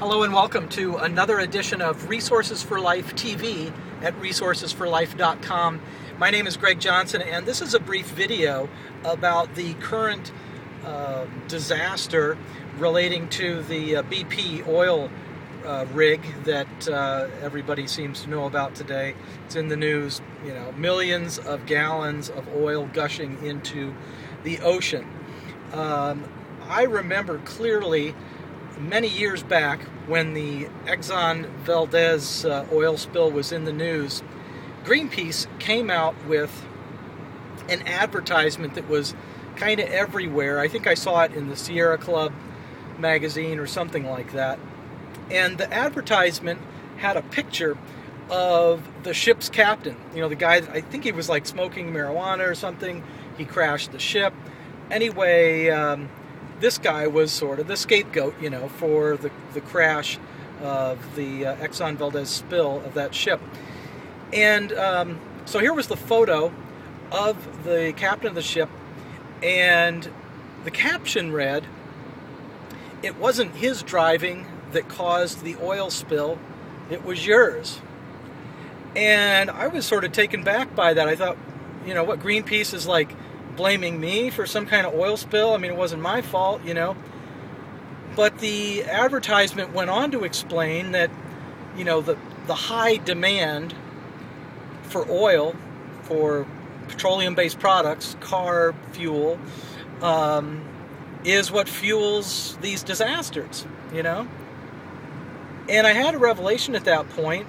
Hello and welcome to another edition of Resources for Life TV at resourcesforlife.com. My name is Greg Johnson, and this is a brief video about the current disaster relating to the BP oil rig that everybody seems to know about today. It's in the news, millions of gallons of oil gushing into the ocean. I remember clearly many years back when the Exxon Valdez oil spill was in the news, Greenpeace came out with an advertisement that was kind of everywhere. I think I saw it in the Sierra Club magazine or something like that. And the advertisement had a picture of the ship's captain. The guy, I think he was like smoking marijuana or something. He crashed the ship. Anyway, this guy was sort of the scapegoat, for the crash of the Exxon Valdez spill of that ship. And so here was the photo of the captain of the ship, and the caption read, "It wasn't his driving that caused the oil spill, it was yours." And I was sort of taken back by that. I thought, what, Greenpeace is like blaming me for some kind of oil spill? I mean, it wasn't my fault, But the advertisement went on to explain that, the high demand for oil, for petroleum-based products, car fuel, is what fuels these disasters, And I had a revelation at that point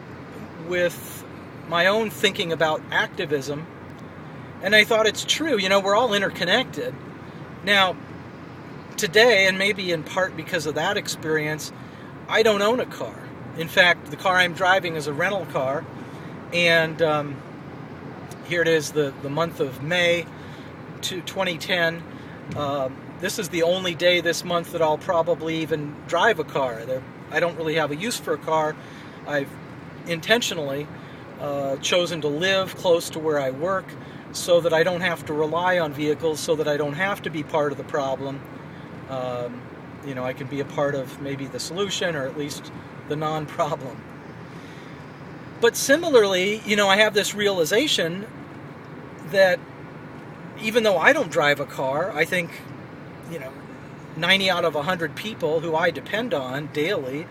with my own thinking about activism. And I thought, it's true, we're all interconnected. Now, today, and maybe in part because of that experience, I don't own a car. In fact, the car I'm driving is a rental car. And here it is, the month of May 2010. This is the only day this month that I'll probably even drive a car. I don't really have a use for a car. I've intentionally chosen to live close to where I work, so that I don't have to rely on vehicles, so that I don't have to be part of the problem. I can be a part of maybe the solution, or at least the non-problem. But similarly, I have this realization that even though I don't drive a car, I think, 90 out of 100 people who I depend on daily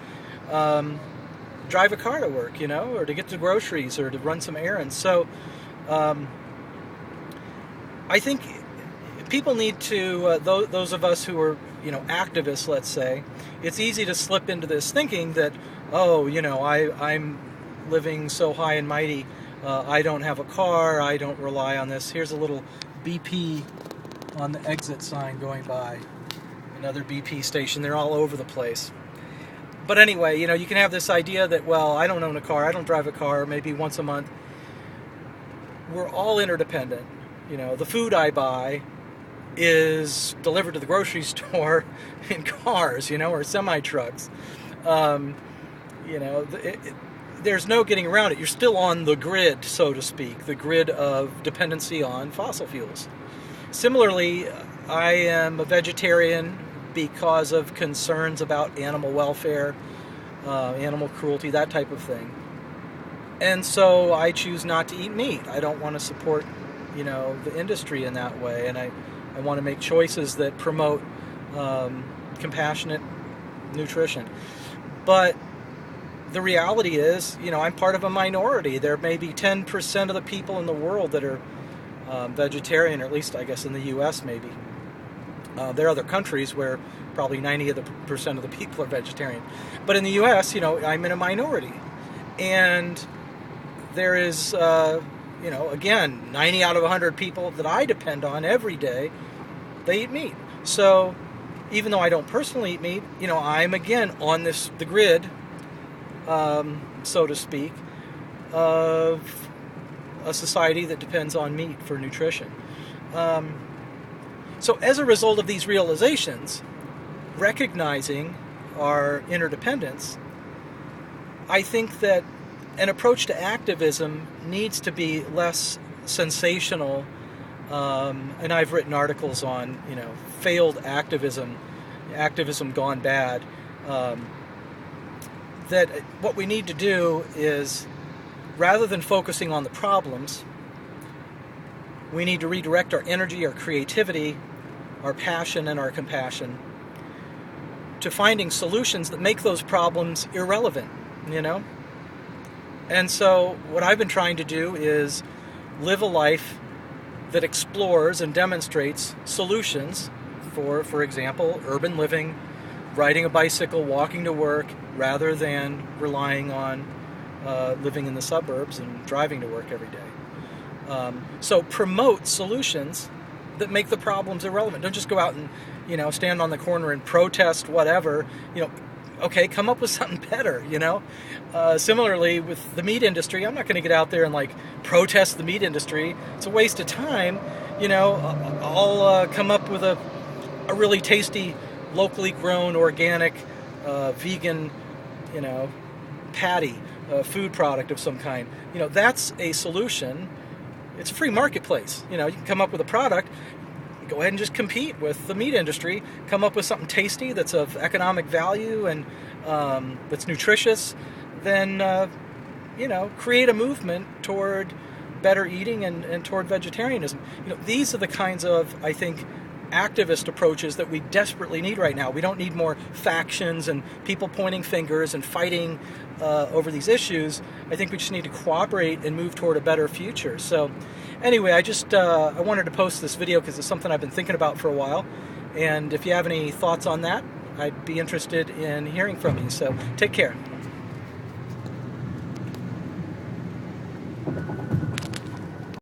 drive a car to work, or to get to groceries, or to run some errands. So, I think people need to, those of us who are, activists, let's say, it's easy to slip into this thinking that, I'm living so high and mighty, I don't have a car, I don't rely on this. Here's a little BP on the exit sign going by. Another BP station, they're all over the place. But anyway, you can have this idea that, well, I don't own a car, I don't drive a car, maybe once a month. We're all interdependent. The food I buy is delivered to the grocery store in cars, or semi-trucks. There's no getting around it. You're still on the grid, so to speak, the grid of dependency on fossil fuels. Similarly, I am a vegetarian because of concerns about animal welfare, animal cruelty, that type of thing. And so I choose not to eat meat. I don't want to support the industry in that way, and I want to make choices that promote compassionate nutrition. But the reality is, I'm part of a minority. There may be 10% of the people in the world that are vegetarian, or at least I guess in the U.S. maybe. There are other countries where probably 90% of the people are vegetarian. But in the U.S., I'm in a minority. And there is again, 90 out of 100 people that I depend on every day, they eat meat. So even though I don't personally eat meat, I'm again on the grid, so to speak, of a society that depends on meat for nutrition. So as a result of these realizations, recognizing our interdependence, I think that an approach to activism needs to be less sensational, and I've written articles on, failed activism gone bad, that what we need to do is, rather than focusing on the problems, we need to redirect our energy, our creativity, our passion, and our compassion to finding solutions that make those problems irrelevant, you know? And so what I've been trying to do is live a life that explores and demonstrates solutions for example, urban living, riding a bicycle, walking to work, rather than relying on living in the suburbs and driving to work every day. So promote solutions that make the problems irrelevant. Don't just go out and, you know, stand on the corner and protest whatever. You know, okay, come up with something better, you know. Similarly, with the meat industry, I'm not going to get out there and, like, protest the meat industry. It's a waste of time. You know, I'll come up with a really tasty, locally grown, organic, vegan, you know, patty, food product of some kind. You know, that's a solution. It's a free marketplace. You know, you can come up with a product, go ahead and just compete with the meat industry, come up with something tasty that's of economic value and that's nutritious, then, you know, create a movement toward better eating and toward vegetarianism. You know, these are the kinds of, I think, activist approaches that we desperately need right now. We don't need more factions and people pointing fingers and fighting over these issues. I think we just need to cooperate and move toward a better future. So anyway, I wanted to post this video because it's something I've been thinking about for a while. And if you have any thoughts on that, I'd be interested in hearing from you. So take care.